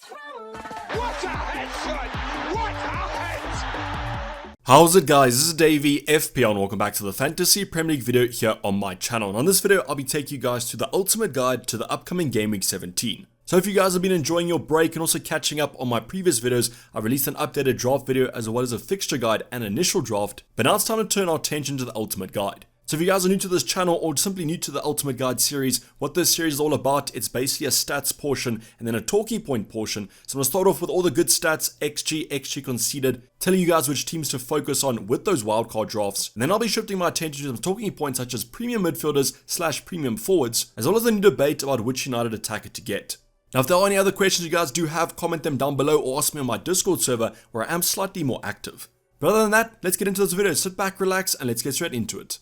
What a headshot! What a head! How's it guys, this is Dayvy, FPL, and welcome back to the Fantasy Premier League video here on my channel. And on this video, I'll be taking you guys to the ultimate guide to the upcoming Game Week 17. So if you guys have been enjoying your break and also catching up on my previous videos, I released an updated draft video as well as a fixture guide and initial draft, but now it's time to turn our attention to the ultimate guide. So if you guys are new to this channel or simply new to the Ultimate Guide series, what this series is all about, it's basically a stats portion and then a talking point portion. So I'm going to start off with all the good stats, XG conceded, telling you guys which teams to focus on with those wildcard drafts. And then I'll be shifting my attention to some talking points such as premium midfielders / premium forwards, as well as a new debate about which United attacker to get. Now if there are any other questions you guys do have, comment them down below or ask me on my Discord server where I am slightly more active. But other than that, let's get into this video. Sit back, relax, and let's get straight into it.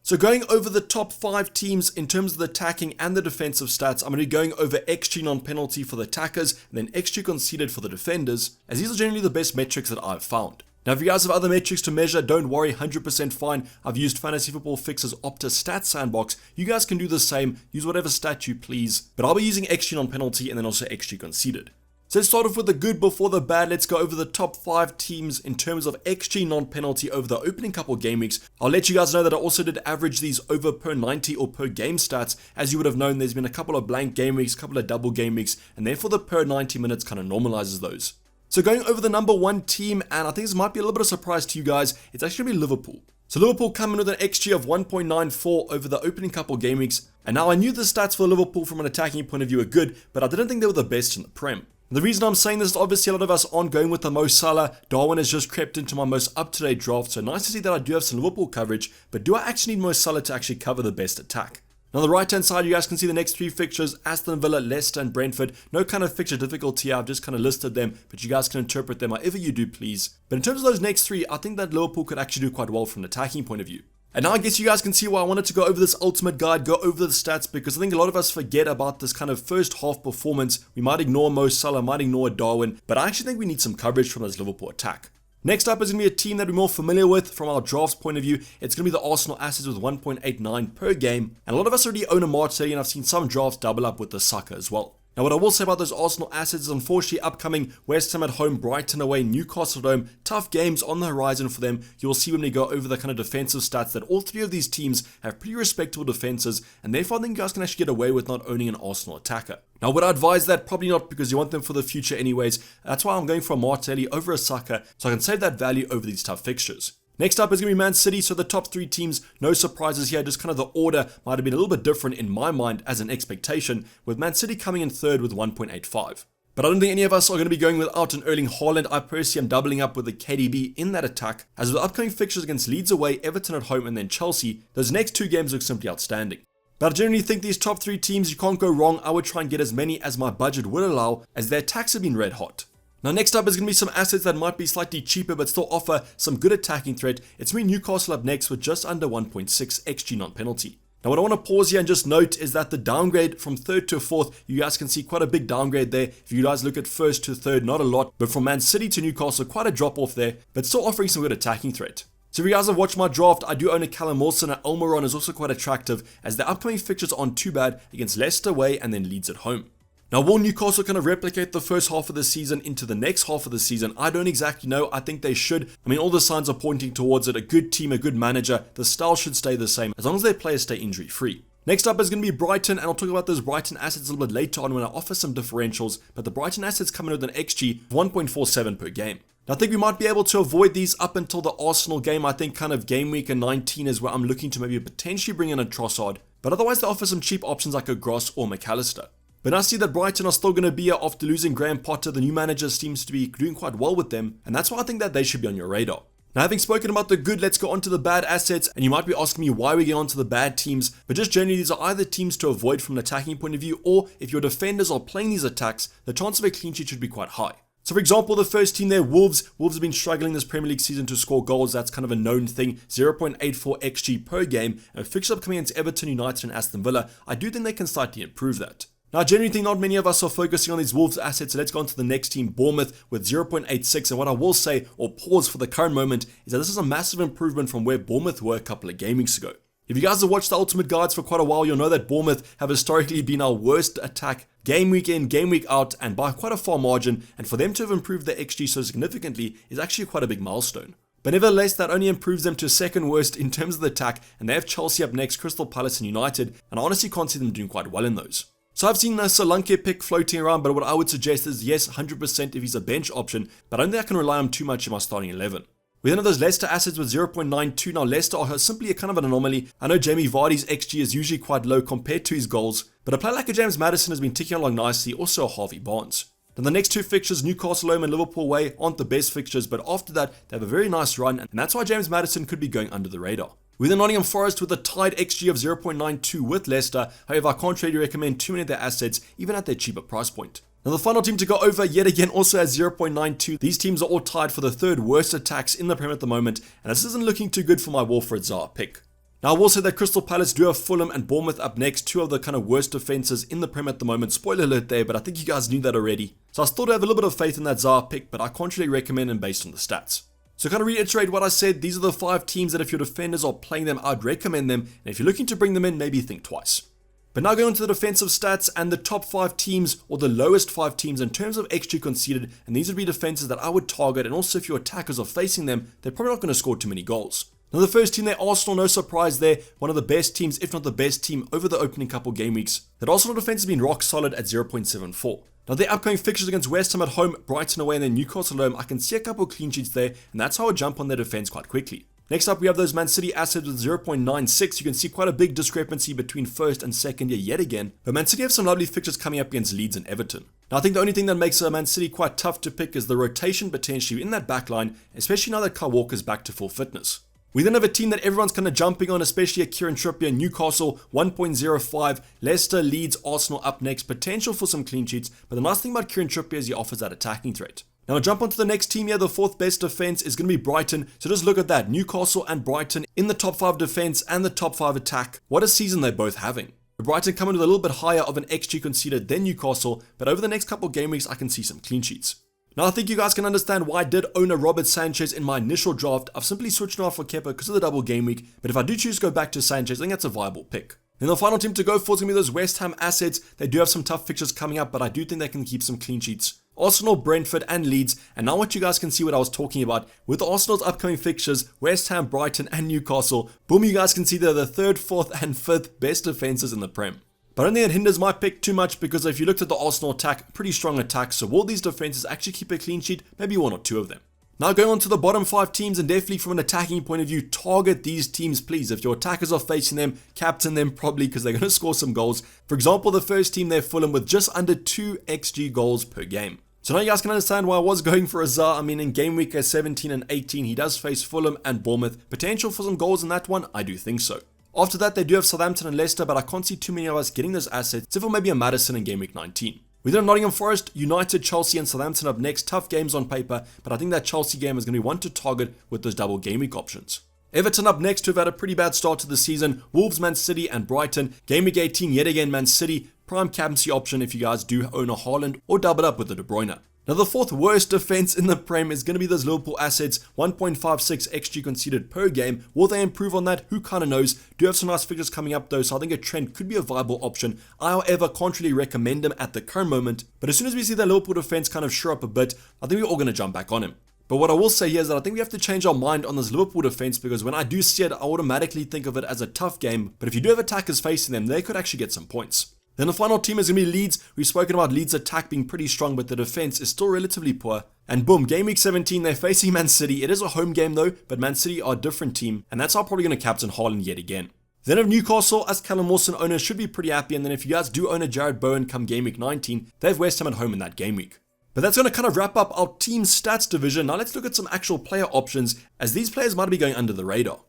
So going over the top 5 teams in terms of the attacking and the defensive stats, I'm going to be going over XG non-penalty for the attackers and then XG conceded for the defenders, as these are generally the best metrics that I've found. Now if you guys have other metrics to measure, don't worry, 100% fine. I've used Fantasy Football Fix's Opta Stat Sandbox. You guys can do the same, use whatever stat you please, but I'll be using XG non-penalty and then also XG conceded. So let's start off with the good before the bad. Let's go over the top 5 teams in terms of XG non-penalty over the opening couple game weeks. I'll let you guys know that I also did average these over per 90 or per game stats. As you would have known, there's been a couple of blank game weeks, a couple of double game weeks, and therefore the per 90 minutes kind of normalizes those. So going over the number 1 team, and I think this might be a little bit of a surprise to you guys, it's actually going to be Liverpool. So Liverpool come in with an XG of 1.94 over the opening couple game weeks. And now I knew the stats for Liverpool from an attacking point of view are good, but I didn't think they were the best in the Prem. The reason I'm saying this is obviously a lot of us aren't going with the Mo Salah. Darwin has just crept into my most up-to-date draft, so nice to see that I do have some Liverpool coverage, but do I actually need Mo Salah to actually cover the best attack? Now on the right hand side you guys can see the next 3 fixtures, Aston Villa, Leicester and Brentford. No kind of fixture difficulty here, I've just kind of listed them, but you guys can interpret them however you do please. But in terms of those next 3, I think that Liverpool could actually do quite well from an attacking point of view. And now I guess you guys can see why I wanted to go over this ultimate guide, go over the stats, because I think a lot of us forget about this kind of first half performance. We might ignore Mo Salah, might ignore Darwin, but I actually think we need some coverage from this Liverpool attack. Next up is going to be a team that we're more familiar with from our drafts point of view. It's going to be the Arsenal assets with 1.89 per game. And a lot of us already own a Martinelli, and I've seen some drafts double up with the Saka as well. Now what I will say about those Arsenal assets is unfortunately upcoming West Ham at home, Brighton away, Newcastle at home, tough games on the horizon for them. You'll see when we go over the kind of defensive stats that all 3 of these teams have pretty respectable defenses, and therefore I think you guys can actually get away with not owning an Arsenal attacker. Now would I advise that? Probably not, because you want them for the future anyways. That's why I'm going for a Martinelli over a Saka, so I can save that value over these tough fixtures. Next up is going to be Man City, so the top 3 teams, no surprises here, just kind of the order might have been a little bit different in my mind as an expectation, with Man City coming in 3rd with 1.85. But I don't think any of us are going to be going without an Erling Haaland. I personally am doubling up with the KDB in that attack, as with the upcoming fixtures against Leeds away, Everton at home and then Chelsea, those next 2 games look simply outstanding. But I generally think these top 3 teams, you can't go wrong. I would try and get as many as my budget would allow, as their attacks have been red hot. Now next up is going to be some assets that might be slightly cheaper but still offer some good attacking threat. It's me Newcastle up next with just under 1.6 XG non-penalty. Now what I want to pause here and just note is that the downgrade from 3rd to 4th, you guys can see quite a big downgrade there. If you guys look at 1st to 3rd, not a lot, but from Man City to Newcastle, quite a drop off there, but still offering some good attacking threat. So if you guys have watched my draft, I do own a Callum Wilson, and Almiron is also quite attractive, as the upcoming fixtures aren't too bad against Leicester away and then Leeds at home. Now will Newcastle kind of replicate the first half of the season into the next half of the season? I don't exactly know. I think they should. I mean, all the signs are pointing towards it. A good team, a good manager. The style should stay the same as long as their players stay injury free. Next up is going to be Brighton, and I'll talk about those Brighton assets a little bit later on when I offer some differentials, but the Brighton assets come in with an XG of 1.47 per game. Now, I think we might be able to avoid these up until the Arsenal game. I think kind of game week 19 is where I'm looking to maybe potentially bring in a Trossard, but otherwise they offer some cheap options like a Gross or McAllister. But I see that Brighton are still going to be here after losing Graham Potter. The new manager seems to be doing quite well with them, and that's why I think that they should be on your radar. Now, having spoken about the good, let's go on to the bad assets, and you might be asking me why we get on to the bad teams, but just generally these are either teams to avoid from an attacking point of view, or if your defenders are playing these attacks, the chance of a clean sheet should be quite high. So for example, the first team there, Wolves. Wolves have been struggling this Premier League season to score goals. That's kind of a known thing. 0.84 XG per game, and fixtures upcoming against Everton, United and Aston Villa. I do think they can slightly improve that. Now, I genuinely think not many of us are focusing on these Wolves assets, so let's go on to the next team, Bournemouth, with 0.86. And what I will say, or pause for the current moment, is that this is a massive improvement from where Bournemouth were a couple of game weeks ago. If you guys have watched the Ultimate Guides for quite a while, you'll know that Bournemouth have historically been our worst attack game week in, game week out, and by quite a far margin, and for them to have improved their XG so significantly is actually quite a big milestone. But nevertheless, that only improves them to second worst in terms of the attack, and they have Chelsea up next, Crystal Palace and United, and I honestly can't see them doing quite well in those. So I've seen a Solanke pick floating around, but what I would suggest is yes, 100% if he's a bench option, but I don't think I can rely on too much in my starting 11. We then have those Leicester assets with 0.92. Now Leicester are simply a kind of an anomaly. I know Jamie Vardy's XG is usually quite low compared to his goals, but a player like a James Maddison has been ticking along nicely, also a Harvey Barnes. Now the next two fixtures, Newcastle home and Liverpool away, aren't the best fixtures, but after that, they have a very nice run, and that's why James Maddison could be going under the radar. With the Nottingham Forest with a tied XG of 0.92 with Leicester, however I can't really recommend too many of their assets, even at their cheaper price point. Now the final team to go over yet again also has 0.92. These teams are all tied for the third worst attacks in the Prem at the moment, and this isn't looking too good for my Wilfred Zaha pick. Now I will say that Crystal Palace do have Fulham and Bournemouth up next, two of the kind of worst defenses in the Prem at the moment. Spoiler alert there, but I think you guys knew that already. So I still do have a little bit of faith in that Zaha pick, but I can't really recommend him based on the stats. So kind of reiterate what I said, these are the 5 teams that if your defenders are playing them, I'd recommend them, and if you're looking to bring them in, maybe think twice. But now going on to the defensive stats and the top 5 teams, or the lowest 5 teams in terms of XG conceded, and these would be defenses that I would target, and also if your attackers are facing them, they're probably not going to score too many goals. Now the first team there, Arsenal, no surprise there, one of the best teams, if not the best team, over the opening couple game weeks. That Arsenal defense has been rock solid at 0.74. Now their upcoming fixtures against West Ham at home, Brighton away, and then Newcastle at home, I can see a couple clean sheets there, and that's how I jump on their defense quite quickly. Next up, we have those Man City assets with 0.96. You can see quite a big discrepancy between first and second year yet again. But Man City have some lovely fixtures coming up against Leeds and Everton. Now, I think the only thing that makes Man City quite tough to pick is the rotation potentially in that back line, especially now that Kyle Walker's back to full fitness. We then have a team that everyone's kind of jumping on, especially at Kieran Trippier, Newcastle 1.05, Leicester, Leeds, Arsenal up next, potential for some clean sheets, but the nice thing about Kieran Trippier is he offers that attacking threat. Now I'll jump onto the next team here, the 4th best defense is going to be Brighton, so just look at that, Newcastle and Brighton in the top 5 defense and the top 5 attack. What a season they're both having. Brighton coming with a little bit higher of an XG conceded than Newcastle, but over the next couple game weeks I can see some clean sheets. Now I think you guys can understand why I did own a Robert Sanchez in my initial draft. I've simply switched him off for Kepa because of the double game week, but if I do choose to go back to Sanchez, I think that's a viable pick. Then the final team to go for is going to be those West Ham assets. They do have some tough fixtures coming up, but I do think they can keep some clean sheets. Arsenal, Brentford and Leeds, and now what you guys can see what I was talking about with Arsenal's upcoming fixtures, West Ham, Brighton and Newcastle. Boom, you guys can see they're the 3rd, 4th and 5th best defenses in the Prem. But I don't think it hinders my pick too much because if you looked at the Arsenal attack, pretty strong attack, so will these defenses actually keep a clean sheet? Maybe 1 or 2 of them. Now going on to the bottom 5 teams, and definitely from an attacking point of view, target these teams please. If your attackers are facing them, captain them probably because they're going to score some goals. For example, the first team there, Fulham, with just under 2 XG goals per game. So now you guys can understand why I was going for a Zaha. I mean, in game week 17 and 18, he does face Fulham and Bournemouth. Potential for some goals in that one? I do think so. After that, they do have Southampton and Leicester, but I can't see too many of us getting those assets, except for maybe a Maddison in game week 19. We then have Nottingham Forest, United, Chelsea and Southampton up next. Tough games on paper, but I think that Chelsea game is going to be one to target with those double game week options. Everton up next, who've had a pretty bad start to the season. Wolves, Man City and Brighton. Game week 18, yet again Man City. Prime captaincy option if you guys do own a Haaland or double up with the De Bruyne. Now the 4th worst defense in the Prem is going to be those Liverpool assets, 1.56 XG conceded per game. Will they improve on that? Who kind of knows? Do have some nice figures coming up though, so I think a Trent could be a viable option. I however can't really recommend him at the current moment, but as soon as we see that Liverpool defense kind of shore up a bit, I think we're all going to jump back on him. But what I will say here is that I think we have to change our mind on this Liverpool defense because when I do see it, I automatically think of it as a tough game, but if you do have attackers facing them, they could actually get some points. Then the final team is going to be Leeds. We've spoken about Leeds' attack being pretty strong, but the defense is still relatively poor. And boom, game week 17, they're facing Man City. It is a home game though, but Man City are a different team, and that's how I'm probably going to captain Haaland yet again. Then of Newcastle, as Callum Wilson owners should be pretty happy, and then if you guys do own a Jared Bowen come game week 19, they have West Ham at home in that game week. But that's going to kind of wrap up our team stats division. Now let's look at some actual player options, as these players might be going under the radar.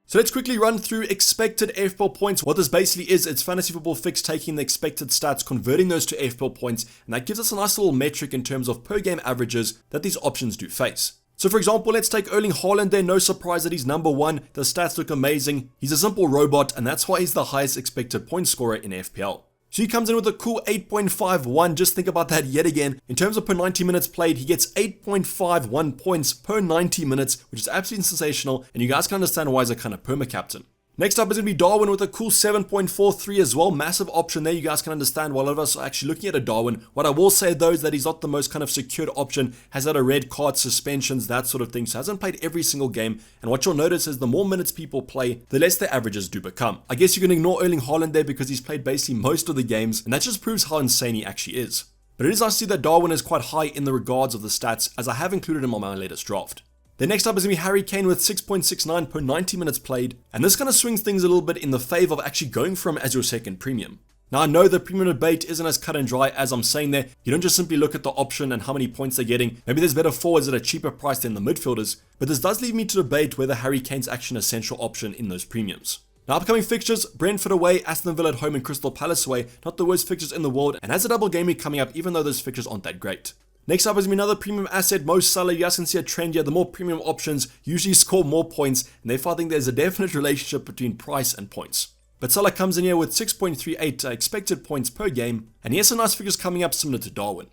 So let's quickly run through expected FPL points. What this basically is, it's fantasy football fix taking the expected stats, converting those to FPL points, and that gives us a nice little metric in terms of per game averages that these options do face. So for example, let's take Erling Haaland there. No surprise that he's number 1. The stats look amazing. He's a simple robot, and that's why he's the highest expected point scorer in FPL. So he comes in with a cool 8.51. Just think about that yet again. In terms of per 90 minutes played, he gets 8.51 points per 90 minutes, which is absolutely sensational. And you guys can understand why he's a kind of perma captain. Next up is going to be Darwin with a cool 7.43 as well. Massive option there. You guys can understand why a lot of us are actually looking at a Darwin. What I will say though is that he's not the most kind of secured option. Has had a red card, suspensions, that sort of thing. So hasn't played every single game. And what you'll notice is the more minutes people play, the less their averages do become. I guess you can ignore Erling Haaland there because he's played basically most of the games. And that just proves how insane he actually is. But it is nice to see that Darwin is quite high in the regards of the stats, as I have included him on my latest draft. Then next up is going to be Harry Kane with 6.69 per 90 minutes played, and this kind of swings things a little bit in the favor of actually going for him as your second premium. Now I know the premium debate isn't as cut and dry as I'm saying there. You don't just simply look at the option and how many points they're getting. Maybe there's better forwards at a cheaper price than the midfielders, but this does leave me to debate whether Harry Kane's actually an essential option in those premiums. Now upcoming fixtures, Brentford away, Aston Villa at home and Crystal Palace away, not the worst fixtures in the world, and has a double game week coming up even though those fixtures aren't that great. Next up is another premium asset, Mo Salah. You guys can see a trend here. The more premium options usually score more points, and therefore I think there's a definite relationship between price and points. But Salah comes in here with 6.38 expected points per game, and he has some nice figures coming up similar to Darwin.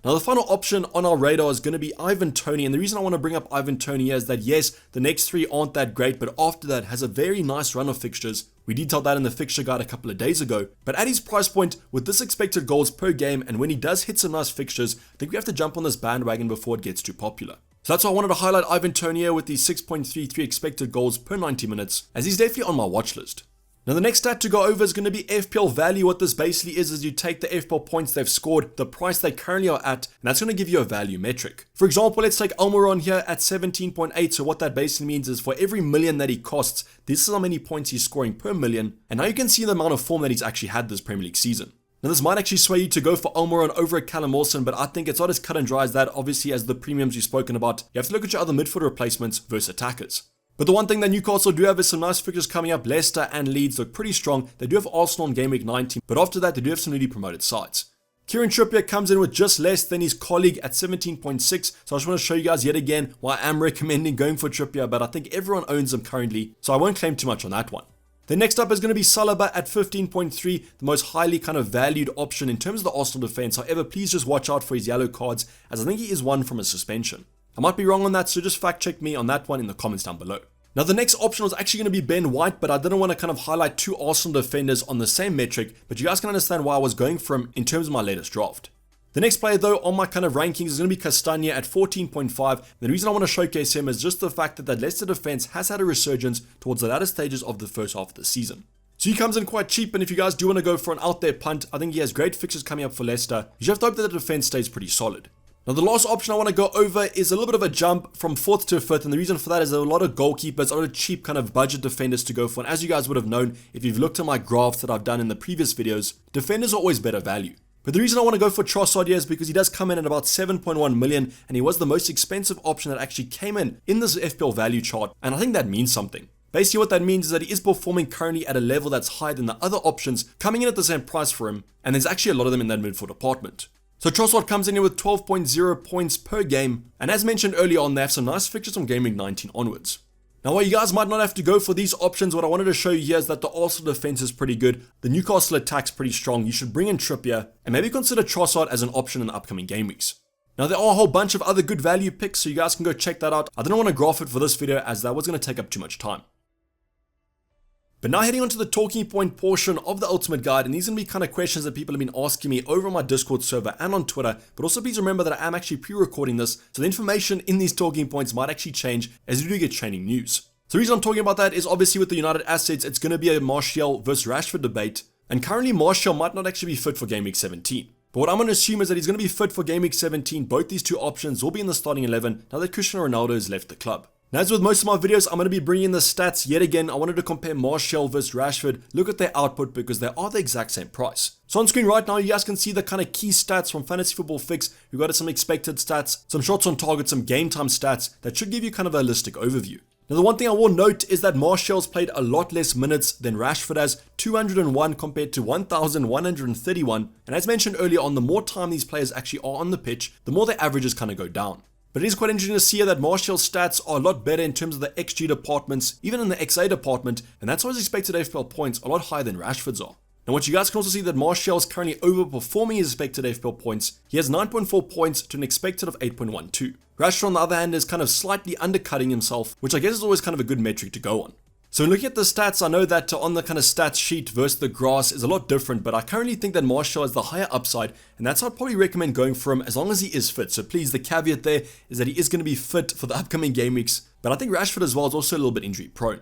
Now the final option on our radar is going to be Ivan Toney, and the reason I want to bring up Ivan Toney here is that yes, the next three aren't that great, but after that has a very nice run of fixtures. We detailed that in the fixture guide a couple of days ago, but at his price point, with this expected goals per game, and when he does hit some nice fixtures, I think we have to jump on this bandwagon before it gets too popular. So that's why I wanted to highlight Ivan Toney here with these 6.33 expected goals per 90 minutes, as he's definitely on my watch list. Now the next stat to go over is going to be FPL value. What this basically is you take the FPL points they've scored, the price they currently are at, and that's going to give you a value metric. For example, let's take Almiron here at 17.8. So what that basically means is for every million that he costs, this is how many points he's scoring per million. And now you can see the amount of form that he's actually had this Premier League season. Now this might actually sway you to go for Almiron over at Callum Wilson, but I think it's not as cut and dry as that. Obviously, as the premiums you've spoken about, you have to look at your other midfield replacements versus attackers. But the one thing that Newcastle do have is some nice fixtures coming up. Leicester and Leeds look pretty strong. They do have Arsenal on game week 19, but after that they do have some newly promoted sides. Kieran Trippier comes in with just less than his colleague at 17.6, so I just want to show you guys yet again why I am recommending going for Trippier, but I think everyone owns him currently, so I won't claim too much on that one. Then next up is going to be Saliba at 15.3, the most highly kind of valued option in terms of the Arsenal defense. However, please just watch out for his yellow cards, as I think he is one from a suspension. I might be wrong on that, so just fact check me on that one in the comments down below. Now the next option was actually going to be Ben White, but I didn't want to kind of highlight two Arsenal defenders on the same metric, but you guys can understand why I was going for him in terms of my latest draft. The next player though on my kind of rankings is going to be Castagna at 14.5. The reason I want to showcase him is just the fact that that Leicester defense has had a resurgence towards the latter stages of the first half of the season. So he comes in quite cheap, and if you guys do want to go for an out there punt, I think he has great fixtures coming up for Leicester. You just have to hope that the defense stays pretty solid. Now the last option I want to go over is a little bit of a jump from 4th to 5th, and the reason for that is there are a lot of goalkeepers, a lot of cheap kind of budget defenders to go for, and as you guys would have known if you've looked at my graphs that I've done in the previous videos, defenders are always better value. But the reason I want to go for Trossard here is because he does come in at about 7.1 million, and he was the most expensive option that actually came in this FPL value chart, and I think that means something. Basically what that means is that he is performing currently at a level that's higher than the other options coming in at the same price for him, and there's actually a lot of them in that midfield department. So Trossard comes in here with 12.0 points per game, and as mentioned earlier on, they have some nice fixtures from game week 19 onwards. Now while you guys might not have to go for these options, what I wanted to show you here is that the Arsenal defense is pretty good, the Newcastle attack's pretty strong. You should bring in Trippier, and maybe consider Trossard as an option in the upcoming game weeks. Now there are a whole bunch of other good value picks, so you guys can go check that out. I didn't want to graph it for this video as that was going to take up too much time. But now heading on to the talking point portion of the Ultimate Guide, and these are going to be kind of questions that people have been asking me over on my Discord server and on Twitter, but also please remember that I am actually pre-recording this, so the information in these talking points might actually change as we do get training news. So the reason I'm talking about that is obviously with the United assets, it's going to be a Martial versus Rashford debate, and currently Martial might not actually be fit for Game Week 17. But what I'm going to assume is that he's going to be fit for Game Week 17, both these two options will be in the starting 11 now that Cristiano Ronaldo has left the club. Now as with most of my videos, I'm going to be bringing in the stats yet again. I wanted to compare Martial versus Rashford, look at their output because they are the exact same price. So on screen right now, you guys can see the kind of key stats from Fantasy Football Fix. We've got some expected stats, some shots on target, some game time stats that should give you kind of a holistic overview. Now the one thing I will note is that Martial's played a lot less minutes than Rashford has, 201 compared to 1,131. And as mentioned earlier on, the more time these players actually are on the pitch, the more their averages kind of go down. But it is quite interesting to see that Martial's stats are a lot better in terms of the XG departments, even in the XA department, and that's why his expected FPL points a lot higher than Rashford's are. Now what you guys can also see that Martial is currently overperforming his expected FPL points. He has 9.4 points to an expected of 8.12. Rashford on the other hand is kind of slightly undercutting himself, which I guess is always kind of a good metric to go on. So looking at the stats, I know that on the kind of stats sheet versus the grass is a lot different, but I currently think that Martial has the higher upside, and that's how I'd probably recommend going for him as long as he is fit. So please, the caveat there is that he is going to be fit for the upcoming game weeks, but I think Rashford as well is also a little bit injury prone.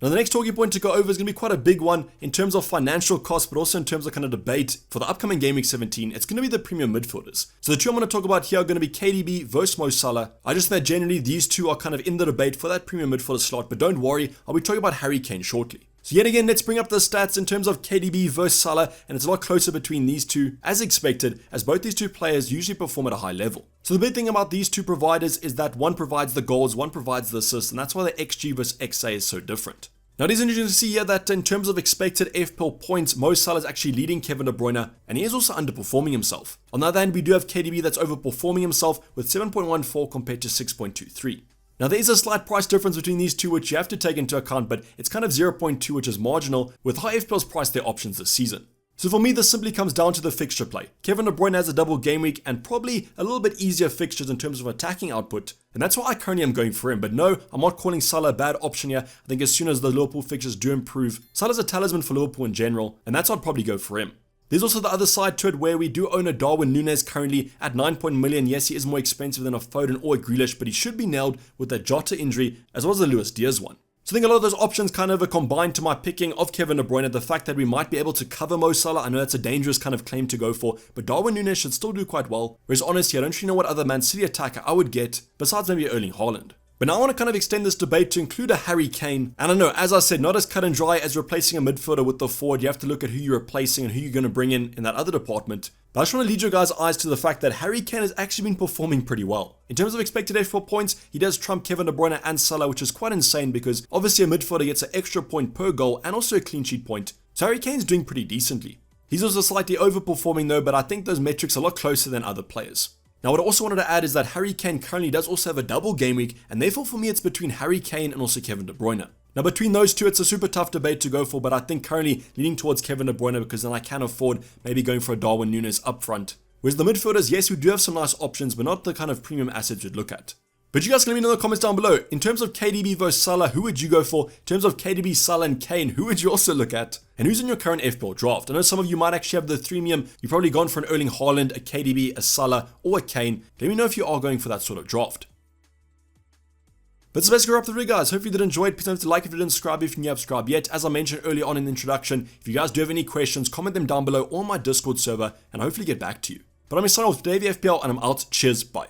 Now the next talking point to go over is going to be quite a big one in terms of financial costs, but also in terms of kind of debate for the upcoming Game Week 17. It's going to be the premium midfielders. So the two I'm going to talk about here are going to be KDB versus Mo Salah. I just think that generally these two are kind of in the debate for that premium midfielder slot, but don't worry, I'll be talking about Harry Kane shortly. So yet again, let's bring up the stats in terms of KDB versus Salah, and it's a lot closer between these two, as expected, as both these two players usually perform at a high level. So the big thing about these two providers is that one provides the goals, one provides the assists, and that's why the XG versus XA is so different. Now it is interesting to see here that in terms of expected FPL points, Mo Salah is actually leading Kevin De Bruyne, and he is also underperforming himself. On the other hand, we do have KDB that's overperforming himself with 7.14 compared to 6.23. Now there is a slight price difference between these two which you have to take into account, but it's kind of 0.2 which is marginal, with how FPL's priced their options this season. So for me, this simply comes down to the fixture play. Kevin De Bruyne has a double game week and probably a little bit easier fixtures in terms of attacking output, and that's why I currently am going for him. But no, I'm not calling Salah a bad option here. I think as soon as the Liverpool fixtures do improve, Salah's a talisman for Liverpool in general, and that's why I'd probably go for him. There's also the other side to it where we do own a Darwin Núñez currently at 9 million. Yes, he is more expensive than a Foden or a Grealish, but he should be nailed with that Jota injury as well as the Luis Diaz one. So I think a lot of those options kind of are combined to my picking of Kevin De Bruyne, the fact that we might be able to cover Mo Salah. I know that's a dangerous kind of claim to go for, but Darwin Núñez should still do quite well. Whereas honestly, I don't really know what other Man City attacker I would get, besides maybe Erling Haaland. But now I want to kind of extend this debate to include a Harry Kane. And I know, as I said, not as cut and dry as replacing a midfielder with the forward. You have to look at who you're replacing and who you're going to bring in that other department. But I just want to lead your guys' eyes to the fact that Harry Kane has actually been performing pretty well. In terms of expected FPL points, he does trump Kevin De Bruyne and Salah, which is quite insane because obviously a midfielder gets an extra point per goal and also a clean sheet point. So Harry Kane's doing pretty decently. He's also slightly overperforming though, but I think those metrics are a lot closer than other players. Now what I also wanted to add is that Harry Kane currently does also have a double game week, and therefore for me it's between Harry Kane and also Kevin De Bruyne. Now between those two it's a super tough debate to go for, but I think currently leaning towards Kevin De Bruyne because then I can afford maybe going for a Darwin Núñez up front. Whereas the midfielders, yes, we do have some nice options, but not the kind of premium assets you'd look at. But you guys can let me know in the comments down below. In terms of KDB versus Salah, who would you go for? In terms of KDB, Salah, and Kane, who would you also look at? And who's in your current FPL draft? I know some of you might actually have the premium. You've probably gone for an Erling Haaland, a KDB, a Salah, or a Kane. Let me know if you are going for that sort of draft. But that's basically wrap the video, guys. Hope you did enjoy it. Please don't forget to like if you didn't subscribe if you haven't subscribed yet. As I mentioned earlier on in the introduction, if you guys do have any questions, comment them down below or on my Discord server, and I'll hopefully get back to you. But I'm your sign off with Dayvy FPL, and I'm out. Cheers, bye.